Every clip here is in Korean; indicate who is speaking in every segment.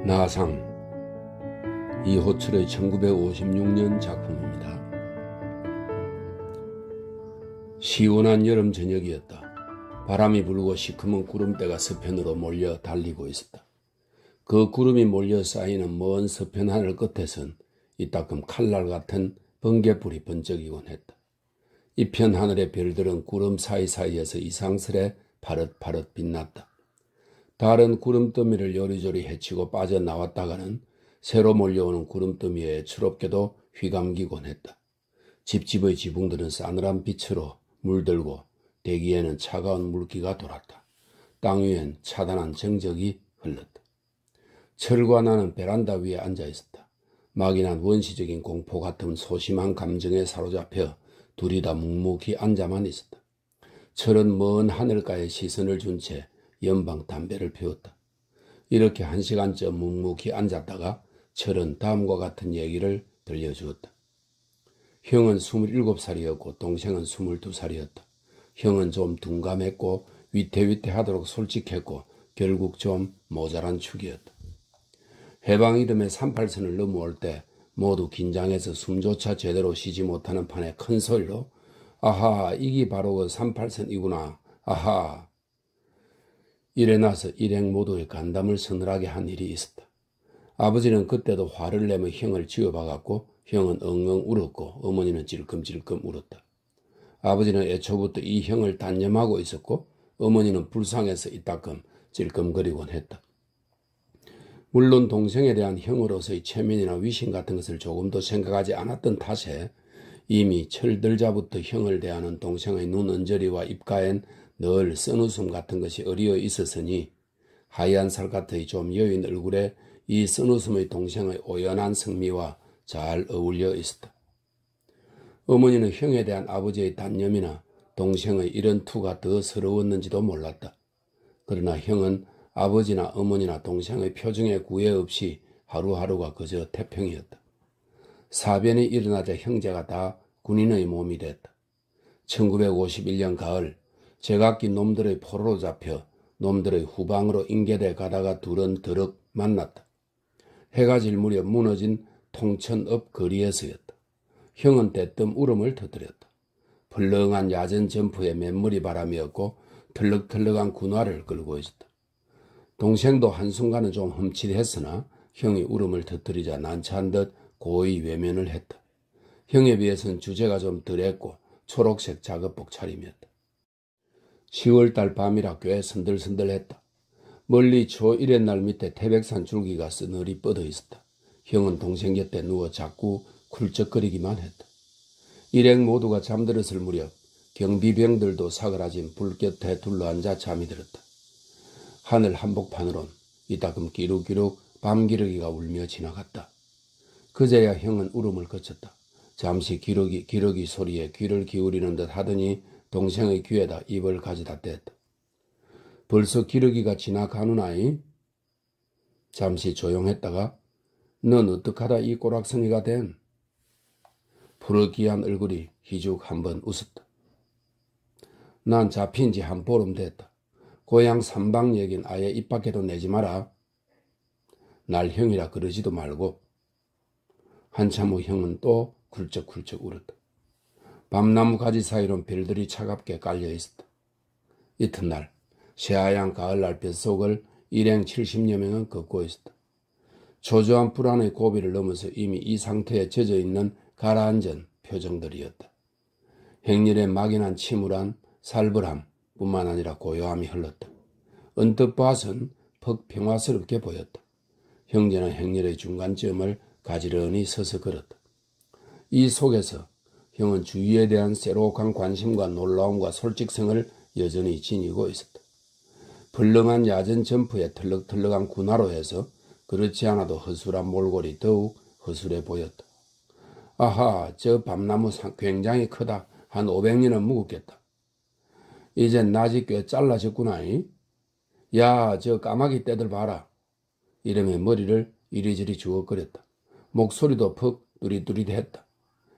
Speaker 1: 나상 이호철의 1956년 작품입니다. 시원한 여름 저녁이었다. 바람이 불고 시커먼 구름대가 서편으로 몰려 달리고 있었다. 그 구름이 몰려 쌓이는 먼 서편 하늘 끝에선 이따금 칼날 같은 번갯불이 번쩍이곤 했다. 이편 하늘의 별들은 구름 사이사이에서 이상스레 파릇파릇 빛났다. 달은 구름더미를 요리조리 헤치고 빠져나왔다가는 새로 몰려오는 구름더미에 추럽게도 휘감기곤 했다. 집집의 지붕들은 싸늘한 빛으로 물들고 대기에는 차가운 물기가 돌았다. 땅 위엔 차단한 정적이 흘렀다. 철과 나는 베란다 위에 앉아 있었다. 막연한 원시적인 공포 같은 소심한 감정에 사로잡혀 둘이 다 묵묵히 앉아만 있었다. 철은 먼 하늘가에 시선을 준 채 연방 담배를 피웠다. 이렇게 1시간쯤 묵묵히 앉았다가 철은 다음과 같은 얘기를 들려주었다. 형은 27살이었고 동생은 22살이었다. 형은 좀 둔감했고 위태위태하도록 솔직했고 결국 좀 모자란 축이었다. 해방 이듬해 38선을 넘어올 때 모두 긴장해서 숨조차 제대로 쉬지 못하는 판에 큰 소리로 아하, 이게 바로 그 38선이구나. 아하. 이래 나서 일행 모두의 간담을 서늘하게 한 일이 있었다. 아버지는 그때도 화를 내며 형을 쥐어박았고 형은 엉엉 울었고 어머니는 찔끔찔끔 울었다. 아버지는 애초부터 이 형을 단념하고 있었고 어머니는 불쌍해서 이따금 찔끔거리곤 했다. 물론 동생에 대한 형으로서의 체면이나 위신 같은 것을 조금도 생각하지 않았던 탓에 이미 철들자부터 형을 대하는 동생의 눈 언저리와 입가엔 늘 쓴웃음 같은 것이 어리어 있었으니 하얀 살갗의 좀 여인 얼굴에 이 쓴웃음의 동생의 오연한 성미와 잘 어울려 있었다. 어머니는 형에 대한 아버지의 단념이나 동생의 이런 투가 더 서러웠는지도 몰랐다. 그러나 형은 아버지나 어머니나 동생의 표정에 구애 없이 하루하루가 그저 태평이었다. 사변이 일어나자 형제가 다 군인의 몸이 됐다. 1951년 가을 제각기 놈들의 포로로 잡혀 놈들의 후방으로 인계돼 가다가 둘은 더럭 만났다. 해가 질 무렵 무너진 통천읍 거리에서였다. 형은 대뜸 울음을 터뜨렸다. 벌렁한 야전 점프에 맨머리 바람이었고 털럭털럭한 군화를 끌고 있었다. 동생도 한순간은 좀 흠칫했으나 형이 울음을 터뜨리자 난처한 듯 고의 외면을 했다. 형에 비해서는 주제가 좀 덜했고 초록색 작업복 차림이었다. 10월달 밤이라 꽤 선들선들했다. 멀리 초1의 밑에 태백산 줄기가 쓰늘이 뻗어 있었다. 형은 동생 곁에 누워 자꾸 쿨쩍거리기만 했다. 일행 모두가 잠들었을 무렵 경비병들도 사그라진 불 곁에 둘러앉아 잠이 들었다. 하늘 한복판으론 이따금 기룩기룩 밤기러기가 울며 지나갔다. 그제야 형은 울음을 그쳤다. 잠시 기러기 소리에 귀를 기울이는 듯 하더니 동생의 귀에다 입을 가져다 댔다. 벌써 기러기가 지나가누나이? 잠시 조용했다가 넌 어떡하다 이 꼬락서니가 된? 푸르기한 얼굴이 희죽 한번 웃었다. 난 잡힌 지 한 보름 됐다. 고향 삼방 얘긴 아예 입 밖에도 내지 마라. 날 형이라 그러지도 말고. 한참 후 형은 또 굴쩍굴쩍 울었다. 밤나무 가지 사이론 별들이 차갑게 깔려 있었다. 이튿날 새하얀 가을날 뱃속을 일행 70여 명은 걷고 있었다. 초조한 불안의 고비를 넘어서 이미 이 상태에 젖어있는 가라앉은 표정들이었다. 행렬에 막연한 침울한 살벌함 뿐만 아니라 고요함이 흘렀다. 언뜻 봐선 퍽 평화스럽게 보였다. 형제는 행렬의 중간점을 가지런히 서서 걸었다. 이 속에서 형은 주위에 대한 새록한 관심과 놀라움과 솔직성을 여전히 지니고 있었다. 벌렁한 야전 점프에 털럭털럭한 군화로 해서 그렇지 않아도 허술한 몰골이 더욱 허술해 보였다. 아하, 저 밤나무 굉장히 크다. 한 500년은 묵었겠다. 이젠 낮이 꽤 잘라졌구나. 야, 저 까마귀 떼들 봐라. 이러며 머리를 이리저리 주걱거렸다. 목소리도 퍽 뚜릿뚜릿했다.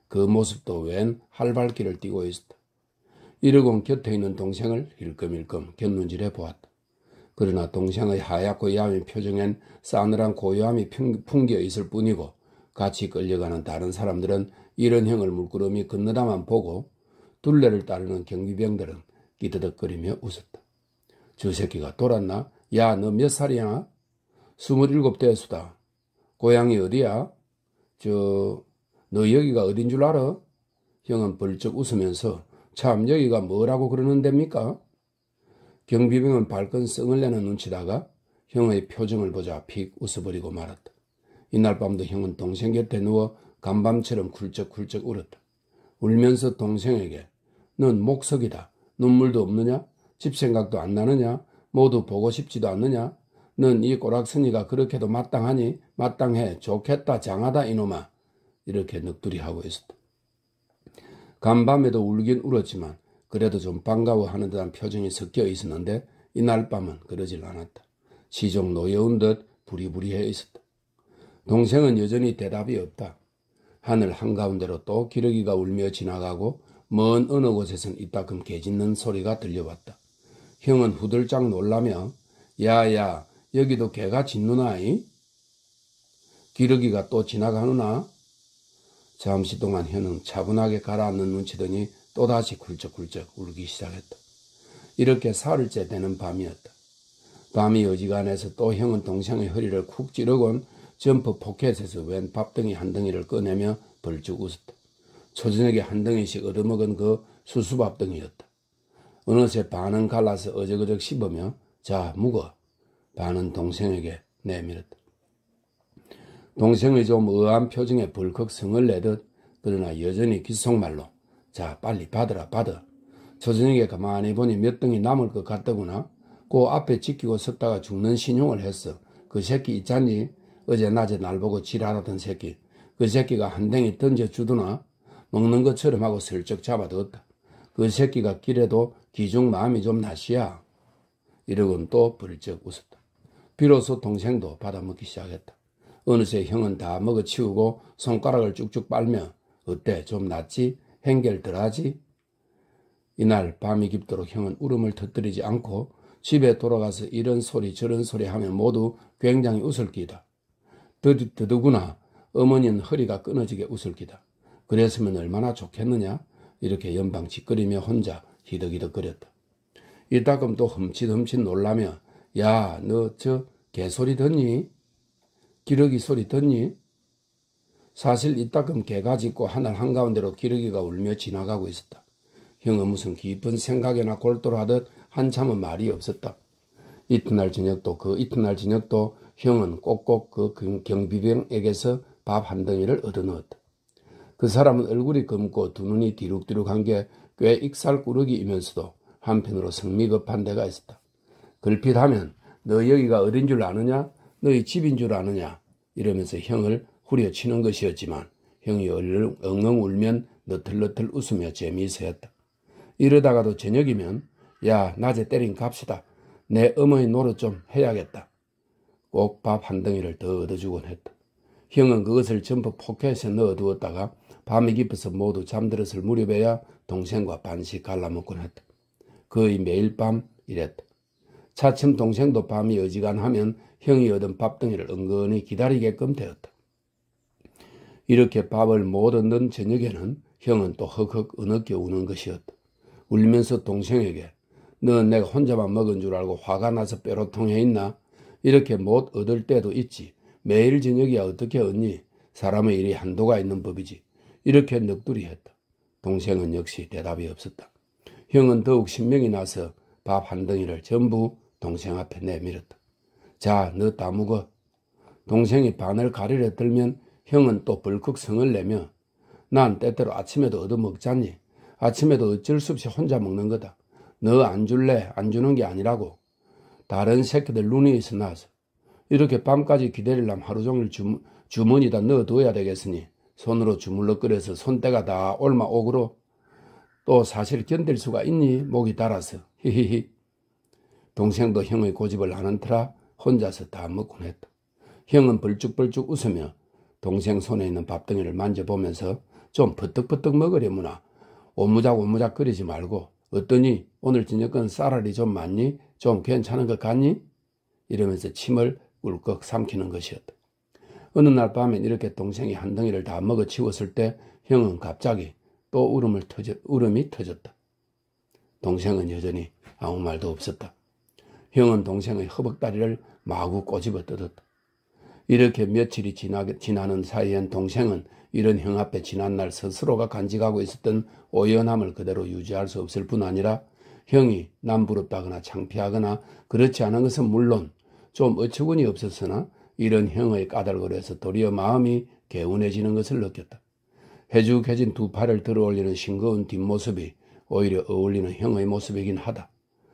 Speaker 1: 그 모습도 웬 활발기를 띠고 있었다. 이러곤 곁에 있는 동생을 힐끔힐끔 곁눈질해 보았다. 그러나 동생의 하얗고 야윈 표정엔 싸늘한 고요함이 풍겨 있을 뿐이고 같이 끌려가는 다른 사람들은 이런 형을 물끄러미 건너다만 보고 둘레를 따르는 경비병들은 끼드덕거리며 웃었다. 저 새끼가 돌았나? 야, 너 몇 살이야? 27대수다. 고향이 어디야? 너 여기가 어딘 줄 알아? 형은 벌쩍 웃으면서 참 여기가 뭐라고 그러는 데입니까? 경비병은 발끈 썽을 내는 눈치다가 형의 표정을 보자 픽 웃어버리고 말았다. 이날 밤도 형은 동생 곁에 누워 간밤처럼 굴쩍굴쩍 울었다. 울면서 동생에게 넌 목석이다. 눈물도 없느냐? 집 생각도 안 나느냐? 모두 보고 싶지도 않느냐? 넌 이 꼬락서니가 그렇게도 마땅하니? 마땅해. 좋겠다. 장하다 이놈아. 이렇게 넋두리하고 있었다. 간밤에도 울긴 울었지만 그래도 좀 반가워하는 듯한 표정이 섞여 있었는데 이날 밤은 그러질 않았다. 시종 노여운 듯 부리부리해 있었다. 동생은 여전히 대답이 없다. 하늘 한가운데로 또 기러기가 울며 지나가고 먼 어느 곳에선 이따금 개짖는 소리가 들려왔다. 형은 후들짝 놀라며 야야 여기도 개가 짖누나이? 기러기가 또 지나가누나? 잠시 동안 형은 차분하게 가라앉는 눈치더니 또다시 굴쩍굴쩍 울기 시작했다. 이렇게 사흘째 되는 밤이었다. 밤이 어지간해서 또 형은 동생의 허리를 쿡 찌르곤 점프 포켓에서 웬 밥덩이 한 덩이를 꺼내며 벌쩍 웃었다. 초저녁에 한 덩이씩 얻어먹은 그 수수밥덩이였다. 어느새 반은 갈라서 어적어적 씹으며 자 묵어. 반은 동생에게 내밀었다. 동생의 좀 의아한 표정에 벌컥 성을 내듯 그러나 여전히 귓속말로 자 빨리 받으라 받아. 초저녁에 가만히 보니 몇 덩이 남을 것 같더구나. 그 앞에 지키고 섰다가 죽는 신용을 했어. 그 새끼 있잖니? 어제 낮에 날 보고 지랄하던 새끼. 그 새끼가 한 덩이 던져주더나? 먹는 것처럼 하고 슬쩍 잡아뒀다. 그 새끼가 길에도 기중 마음이 좀 낫이야. 이러곤 또 벌쩍 웃었다. 비로소 동생도 받아먹기 시작했다. 어느새 형은 다 먹어치우고 손가락을 쭉쭉 빨며 어때 좀 낫지? 행결 덜하지? 이날 밤이 깊도록 형은 울음을 터뜨리지 않고 집에 돌아가서 이런 소리 저런 소리 하면 모두 굉장히 웃을 기다. 더더구나 어머니는 허리가 끊어지게 웃을 기다. 그랬으면 얼마나 좋겠느냐? 이렇게 연방 짓거리며 혼자 히덕히덕거렸다. 이따금 또 흠칫흠칫 놀라며 야, 너 저 개소리 듣니? 기러기 소리 듣니? 사실 이따금 개가 짖고 하늘 한가운데로 기러기가 울며 지나가고 있었다. 형은 무슨 깊은 생각에나 골똘하듯 한참은 말이 없었다. 이튿날 저녁도 형은 꼭꼭 그 경비병에게서 밥 한 덩이를 얻어넣었다. 그 사람은 얼굴이 검고 두 눈이 뒤룩뒤룩한 게 꽤 익살꾸러기이면서도 한편으로 성미급한 데가 있었다. 걸핏하면 너 여기가 어딘 줄 아느냐? 너희 집인 줄 아느냐? 이러면서 형을 후려치는 것이었지만 형이 엉엉 울면 너틀너틀 웃으며 재미있어했다. 이러다가도 저녁이면 야 낮에 때린 값이다. 내 어머니 노릇 좀 해야겠다. 꼭 밥 한 덩이를 더 얻어주곤 했다. 형은 그것을 전부 포켓에 넣어두었다가 밤이 깊어서 모두 잠들었을 무렵에야 동생과 반씩 갈라먹곤 했다. 거의 매일 밤 이랬다. 차츰 동생도 밤이 어지간하면 형이 얻은 밥덩이를 은근히 기다리게끔 되었다. 이렇게 밥을 못 얻는 저녁에는 형은 또 헉헉 어느껴 우는 것이었다. 울면서 동생에게 넌 내가 혼자만 먹은 줄 알고 화가 나서 뾰로통해 있나? 이렇게 못 얻을 때도 있지. 매일 저녁이야 어떻게 얻니? 사람의 일이 한도가 있는 법이지. 이렇게 넋두리했다. 동생은 역시 대답이 없었다. 형은 더욱 신명이 나서 밥 한 덩이를 전부 동생 앞에 내밀었다. 자, 너 따먹어. 동생이 반을 가리려 들면 형은 또 벌컥 성을 내며 난 때때로 아침에도 얻어먹잖니. 아침에도 어쩔 수 없이 혼자 먹는 거다. 너 안 줄래? 안 주는 게 아니라고. 다른 새끼들 눈이 있어 나서. 이렇게 밤까지 기다리려면 하루 종일 주머니다 넣어둬야 되겠으니 손으로 주물럭거려서 손때가 다 올마 오그로. 또 사실 견딜 수가 있니? 목이 달아서. 히히히. 동생도 형의 고집을 아는 터라 혼자서 다 먹곤 했다. 형은 벌쭉벌쭉 웃으며 동생 손에 있는 밥덩이를 만져보면서 좀 버떡버떡 먹으려무나. 오무작 거리지 말고 어떠니? 오늘 저녁은 쌀알이 좀 많니? 좀 괜찮은 것 같니? 이러면서 침을 꿀꺽 삼키는 것이었다. 어느 날 밤엔 이렇게 동생이 한 덩이를 다 먹어치웠을 때 형은 갑자기 또 울음이 터졌다. 동생은 여전히 아무 말도 없었다. 형은 동생의 허벅다리를 마구 꼬집어 뜯었다. 이렇게 며칠이 지나는 사이엔 동생은 이런 형 앞에 지난날 스스로가 간직하고 있었던 오연함을 그대로 유지할 수 없을 뿐 아니라 형이 남부럽다거나 창피하거나 그렇지 않은 것은 물론 좀 어처구니 없었으나 이런 형의 까닭으로 도리어 마음이 개운해지는 것을 느꼈다. 해죽해진 두 팔을 들어올리는 싱거운 뒷모습이 오히려 어울리는 형의 모습이긴 하다.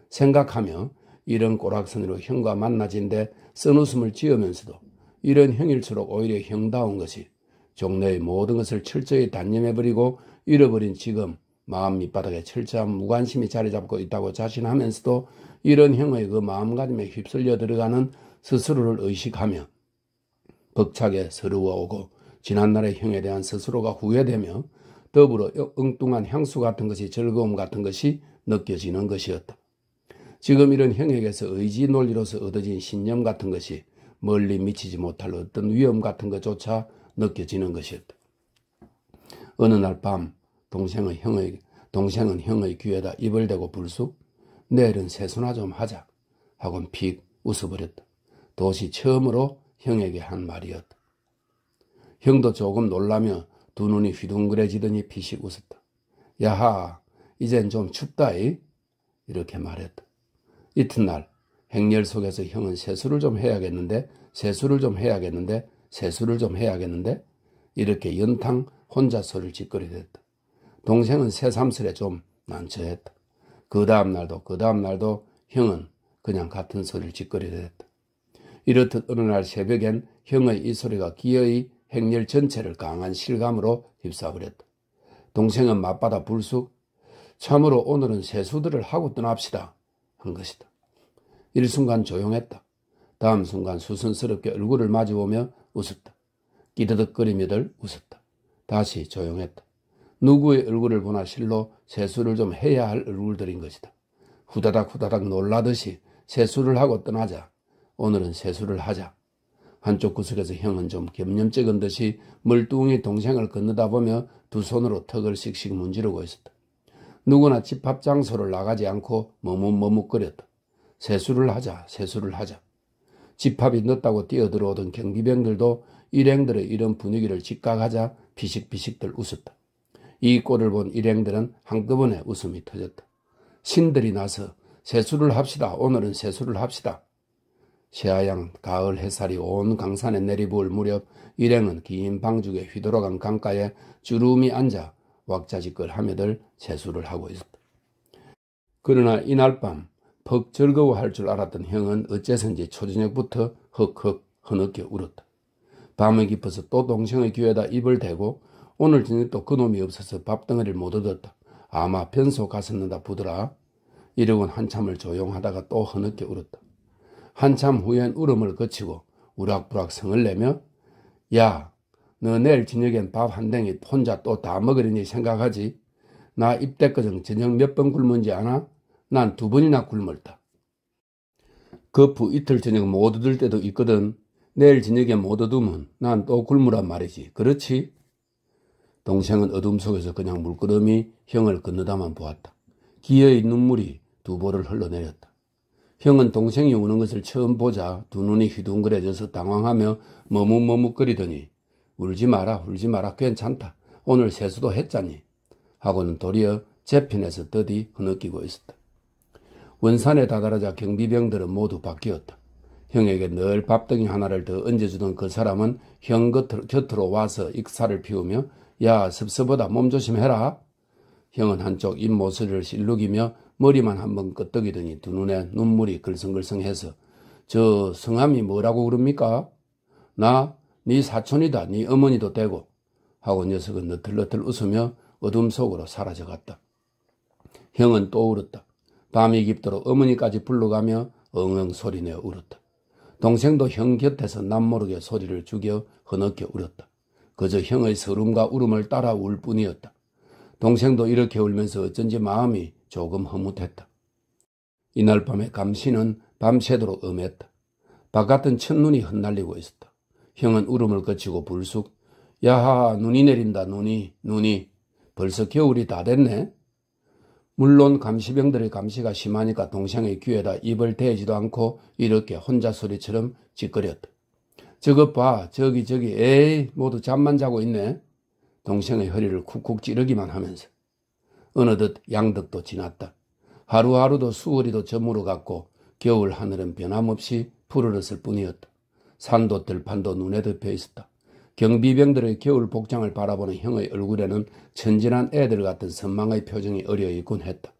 Speaker 1: 생각하며 이런 꼬락선으로 형과 만나진데 쓴웃음을 지으면서도 이런 형일수록 오히려 형다운 것이 종래의 모든 것을 철저히 단념해버리고 잃어버린 지금 마음 밑바닥에 철저한 무관심이 자리 잡고 있다고 자신하면서도 이런 형의 그 마음가짐에 휩쓸려 들어가는 스스로를 의식하며 벅차게 서러워오고 지난날의 형에 대한 스스로가 후회되며 더불어 엉뚱한 향수 같은 것이 즐거움 같은 것이 느껴지는 것이었다. 지금 이런 형에게서 의지 논리로서 얻어진 신념 같은 것이 멀리 미치지 못할 어떤 위험 같은 것조차 느껴지는 것이었다. 어느 날 밤 동생은 형의 귀에다 입을 대고 불쑥 내일은 세수나 좀 하자 하곤 픽 웃어버렸다. 도시 처음으로 형에게 한 말이었다. 형도 조금 놀라며 두 눈이 휘둥그레지더니 피식 웃었다. 야하, 이젠 좀 춥다이? 이렇게 말했다. 이튿날 행렬 속에서 형은 세수를 좀 해야겠는데 이렇게 연탕 혼자 소리를 짓거리댔다. 동생은 새삼스레 좀 난처했다. 그 다음 날도 형은 그냥 같은 소리를 짓거리댔다. 이렇듯 어느 날 새벽엔 형의 이 소리가 기어이 행렬 전체를 강한 실감으로 휩싸버렸다. 동생은 맞받아 불쑥 참으로 오늘은 세수들을 하고 떠납시다 한 것이다. 일순간 조용했다. 다음 순간 수선스럽게 얼굴을 마주보며 웃었다. 끼드득거리며들 웃었다. 다시 조용했다. 누구의 얼굴을 보나 실로 세수를 좀 해야 할 얼굴들인 것이다. 후다닥 놀라듯이 세수를 하고 떠나자. 오늘은 세수를 하자. 한쪽 구석에서 형은 좀 겸념쩍은 듯이 멀뚱히 동생을 건너다 보며 두 손으로 턱을 씩씩 문지르고 있었다. 누구나 집합 장소를 나가지 않고 머뭇거렸다. 세수를 하자. 집합이 늦다고 뛰어들어오던 경비병들도 일행들의 이런 분위기를 직각하자 피식피식들 웃었다. 이 꼴을 본 일행들은 한꺼번에 웃음이 터졌다. 신들이 나서 세수를 합시다. 오늘은 세수를 합시다. 새하얀 가을 햇살이 온 강산에 내리부을 무렵 일행은 긴 방죽에 휘돌아간 강가에 주름이 앉아 왁자지껄하며들 세수를 하고 있었다. 그러나 이날 밤 퍽 즐거워할 줄 알았던 형은 어째서인지 초저녁부터 헉헉 흐느껴 울었다. 밤이 깊어서 또 동생의 귀에다 입을 대고 오늘 저녁도 그놈이 없어서 밥덩어리를 못 얻었다. 아마 변소 갔었는다 부더라. 이러곤 한참을 조용하다가 또 흐느껴 울었다. 한참 후엔 울음을 거치고 우락부락 성을 내며 야, 너 내일 저녁엔 밥 한 댕이 혼자 또 다 먹으려니 생각하지? 나 입대거정 저녁 몇 번 굶은지 아나? 난 2번이나 굶었다. 거푸 이틀 저녁 못 얻을 때도 있거든. 내일 저녁에 못 얻으면 난 또 굶으란 말이지. 그렇지? 동생은 어둠 속에서 그냥 물끄러미 형을 건너다만 보았다. 기어의 눈물이 두 볼을 흘러내렸다. 형은 동생이 우는 것을 처음 보자 두 눈이 휘둥그레져서 당황하며 머뭇거리더니 울지 마라 괜찮다. 오늘 세수도 했잖니. 하고는 도리어 제 편에서 더디 흐느끼고 있었다. 원산에 다다르자 경비병들은 모두 바뀌었다. 형에게 늘 밥덩이 하나를 더 얹어주던 그 사람은 형 곁으로 와서 익사를 피우며 야 섭섭하다 몸 조심해라. 형은 한쪽 입모서리를 실룩이며 머리만 한번 끄덕이더니 두 눈에 눈물이 글썽글썽해서 저 성함이 뭐라고 그럽니까? 나 네 사촌이다. 네 어머니도 되고. 하고 녀석은 너틀너틀 웃으며 어둠 속으로 사라져갔다. 형은 또 울었다. 밤이 깊도록 어머니까지 불러가며 엉엉 소리내어 울었다. 동생도 형 곁에서 남모르게 소리를 죽여 흐느껴 울었다. 그저 형의 서름과 울음을 따라 울 뿐이었다. 동생도 이렇게 울면서 어쩐지 마음이 조금 허무했다. 이날 밤에 감시는 밤새도록 엄했다. 바깥은 첫눈이 흩날리고 있었다. 형은 울음을 거치고 불쑥 야하 눈이 내린다 눈이 벌써 겨울이 다 됐네. 물론 감시병들의 감시가 심하니까 동생의 귀에다 입을 대지도 않고 이렇게 혼자 소리처럼 찌꺼렸다. 저것 봐 저기 에이 모두 잠만 자고 있네. 동생의 허리를 쿡쿡 찌르기만 하면서. 어느덧 양덕도 지났다. 하루하루도 수월이도 저물어갔고 겨울 하늘은 변함없이 푸르렀을 뿐이었다. 산도 들판도 눈에 덮여 있었다. 경비병들의 겨울 복장을 바라보는 형의 얼굴에는 천진한 애들 같은 선망의 표정이 어려있곤 했다.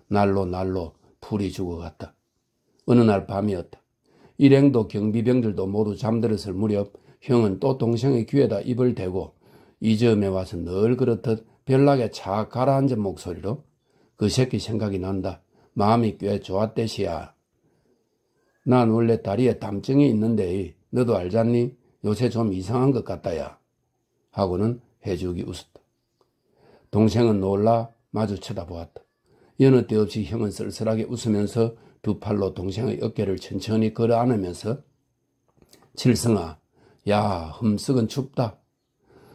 Speaker 1: 날로 풀이 죽어갔다. 어느 날 밤이었다. 일행도 경비병들도 모두 잠들었을 무렵 형은 또 동생의 귀에다 입을 대고 이 점에 와서 늘 그렇듯 별나게 착 가라앉은 목소리로 그 새끼 생각이 난다. 마음이 꽤 좋았대시야. 난 원래 다리에 담증이 있는데 너도 알잖니? 요새 좀 이상한 것 같다야. 하고는 해주기 웃었다. 동생은 놀라 마주 쳐다보았다. 여느 때 없이 형은 쓸쓸하게 웃으면서 두 팔로 동생의 어깨를 천천히 걸어 안으면서 칠성아, 야 흠썩은 춥다.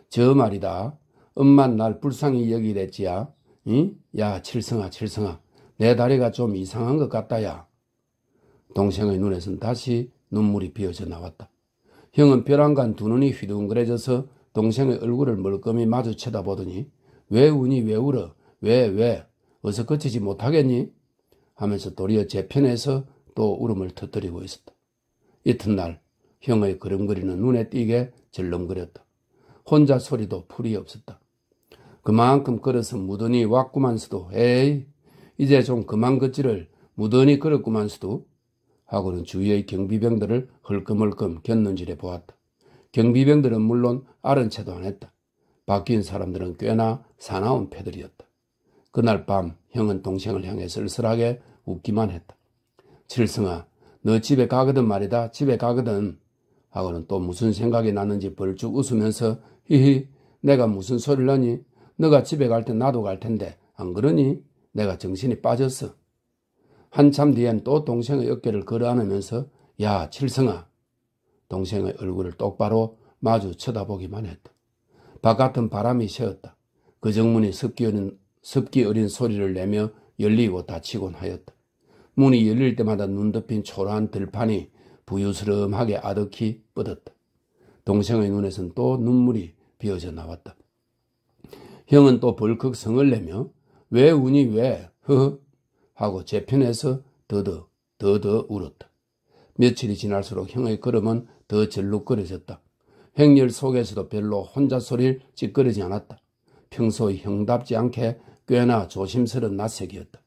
Speaker 1: 저 말이다. 엄만 날 불쌍히 여기랬지야. 응? 야 칠성아 내 다리가 좀 이상한 것 같다야. 동생의 눈에선 다시 눈물이 비어져 나왔다. 형은 벼랑간 두 눈이 휘둥그레져서 동생의 얼굴을 멀끔히 마주 쳐다보더니 왜 우니 왜 울어? 왜? 어서 그치지 못하겠니? 하면서 도리어 제 편에서 또 울음을 터뜨리고 있었다. 이튿날 형의 그름거리는 눈에 띄게 절름거렸다. 혼자 소리도 풀이 없었다. 그만큼 걸어서 무던히 왔구만서도 에이 이제 좀 그만 걷지를 무던히 걸었구만서도 하고는 주위의 경비병들을 헐끔헐끔 곁눈질해 보았다. 경비병들은 물론 아른 채도 안 했다. 바뀐 사람들은 꽤나 사나운 패들이었다. 그날 밤 형은 동생을 향해 쓸쓸하게 웃기만 했다. 칠성아 너 집에 가거든 말이다. 집에 가거든. 하고는 또 무슨 생각이 났는지 벌쭉 웃으면서 히히 내가 무슨 소리를 하니? 너가 집에 갈 때 나도 갈 텐데 안 그러니? 내가 정신이 빠졌어. 한참 뒤엔 또 동생의 어깨를 걸어 안으면서 야 칠성아. 동생의 얼굴을 똑바로 마주 쳐다보기만 했다. 바깥은 바람이 새었다. 그 정문이 습기 어린 소리를 내며 열리고 닫히곤 하였다. 문이 열릴 때마다 눈 덮인 초라한 들판이 부유스름하게 아득히 뻗었다. 동생의 눈에선 또 눈물이 비어져 나왔다. 형은 또 벌컥 성을 내며 왜 우니 왜 허허 하고 제 편에서 더더 울었다. 며칠이 지날수록 형의 걸음은 더 절룩거려졌다. 행렬 속에서도 별로 혼자 소리를 찌끄리지 않았다. 평소의 형답지 않게 꽤나 조심스러운 낯색이었다.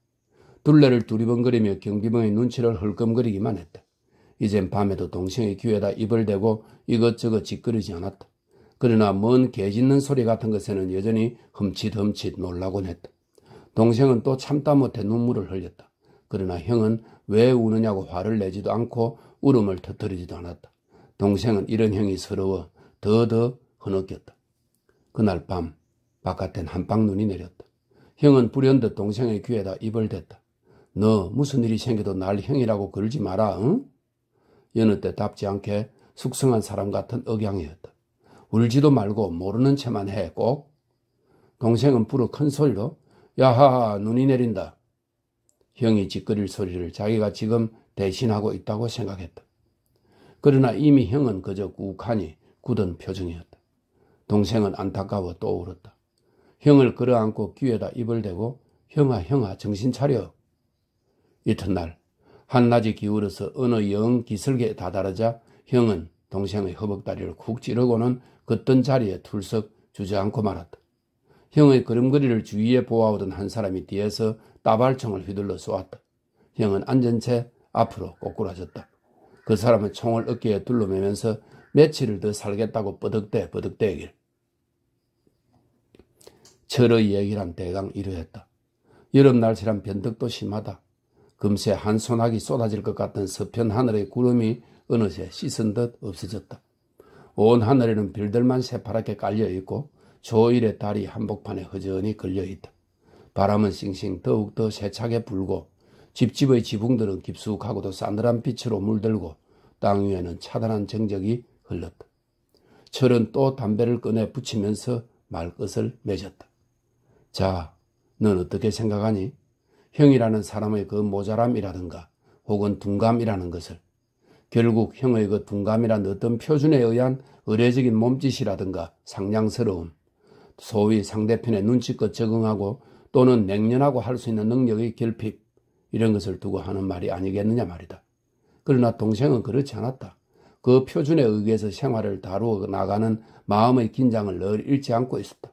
Speaker 1: 둘레를 두리번거리며 경비병의 눈치를 헐끔거리기만 했다. 이젠 밤에도 동생의 귀에다 입을 대고 이것저것 찌끄리지 않았다. 그러나 먼 개 짖는 소리 같은 것에는 여전히 흠칫 놀라곤 했다. 동생은 또 참다 못해 눈물을 흘렸다. 그러나 형은 왜 우느냐고 화를 내지도 않고 울음을 터뜨리지도 않았다. 동생은 이런 형이 서러워 더더 흐느꼈다. 그날 밤 바깥엔 한방 눈이 내렸다. 형은 불현듯 동생의 귀에다 입을 댔다. 너 무슨 일이 생겨도 날 형이라고 그러지 마라. 응? 여느 때 답지 않게 숙성한 사람 같은 억양이었다. 울지도 말고 모르는 채만 해 꼭. 동생은 불어 큰 소리로 야하 눈이 내린다. 형이 짓거릴 소리를 자기가 지금 대신하고 있다고 생각했다. 그러나 이미 형은 그저 욱하니 굳은 표정이었다. 동생은 안타까워 또 울었다. 형을 끌어안고 귀에다 입을 대고 형아 정신 차려. 이튿날 한낮이 기울어서 어느 영 기슭에 다다르자 형은 동생의 허벅다리를 쿡 찌르고는 걷던 자리에 툴썩 주저앉고 말았다. 형의 걸음걸이를 주위에 보아오던 한 사람이 뒤에서 따발총을 휘둘러 쏘았다. 형은 앉은 채 앞으로 꼬꾸라졌다. 그 사람은 총을 어깨에 둘러매면서 며칠을 더 살겠다고 버득대길. 철의 얘기란 대강 이러했다. 여름 날씨란 변덕도 심하다. 금세 한 소나기 쏟아질 것 같은 서편 하늘의 구름이 어느새 씻은 듯 없어졌다. 온 하늘에는 별들만 새파랗게 깔려있고 조일의 달이 한복판에 허전히 걸려있다. 바람은 싱싱 더욱더 세차게 불고 집집의 지붕들은 깊숙하고도 싸늘한 빛으로 물들고 땅 위에는 차단한 정적이 흘렀다. 철은 또 담배를 꺼내 붙이면서 말끝을 맺었다. 자, 넌 어떻게 생각하니? 형이라는 사람의 그 모자람이라든가 혹은 둔감이라는 것을 결국 형의 그 둔감이란 어떤 표준에 의한 의례적인 몸짓이라든가 상냥스러움, 소위 상대편의 눈치껏 적응하고 또는 냉연하고 할 수 있는 능력의 결핍, 이런 것을 두고 하는 말이 아니겠느냐 말이다. 그러나 동생은 그렇지 않았다. 그 표준에 의해서 생활을 다루어 나가는 마음의 긴장을 늘 잃지 않고 있었다.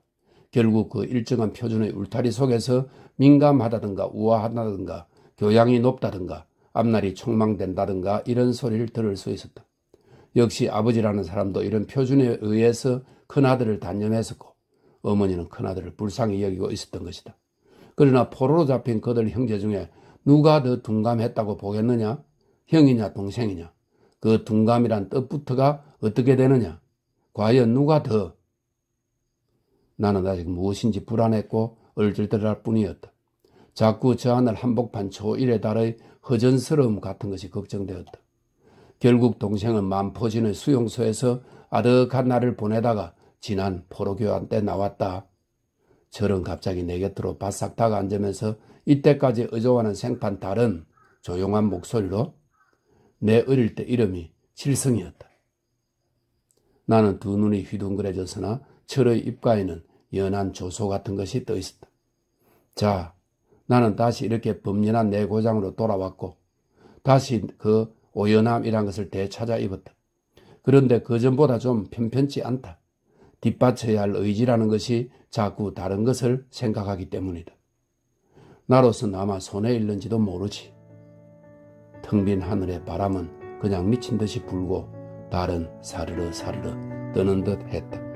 Speaker 1: 결국 그 일정한 표준의 울타리 속에서 민감하다든가 우아하다든가 교양이 높다든가 앞날이 촉망된다든가 이런 소리를 들을 수 있었다. 역시 아버지라는 사람도 이런 표준에 의해서 큰아들을 단념했었고 어머니는 큰아들을 불쌍히 여기고 있었던 것이다. 그러나 포로로 잡힌 그들 형제 중에 누가 더 둔감했다고 보겠느냐? 형이냐 동생이냐? 그 둔감이란 뜻부터가 어떻게 되느냐? 과연 누가 더? 나는 아직 무엇인지 불안했고 얼들들할 뿐이었다. 자꾸 저 하늘 한복판 초일의 달의 허전스러움 같은 것이 걱정되었다. 결국 동생은 만포진의 수용소에서 아득한 날을 보내다가 지난 포로교환 때 나왔다. 철은 갑자기 내 곁으로 바싹 다가앉으면서 이때까지 의존하는 생판 달은 조용한 목소리로 내 어릴 때 이름이 칠성이었다. 나는 두 눈이 휘둥그레졌으나 철의 입가에는 연한 조소 같은 것이 떠 있었다. 자, 나는 다시 이렇게 범연한 내 고장으로 돌아왔고 다시 그 오연함이란 것을 되찾아 입었다. 그런데 그전보다 좀 편편치 않다. 뒷받쳐야 할 의지라는 것이 자꾸 다른 것을 생각하기 때문이다. 나로서는 아마 손에 일는지도 모르지. 텅 빈 하늘의 바람은 그냥 미친 듯이 불고 달은 사르르 사르르 뜨는 듯 했다.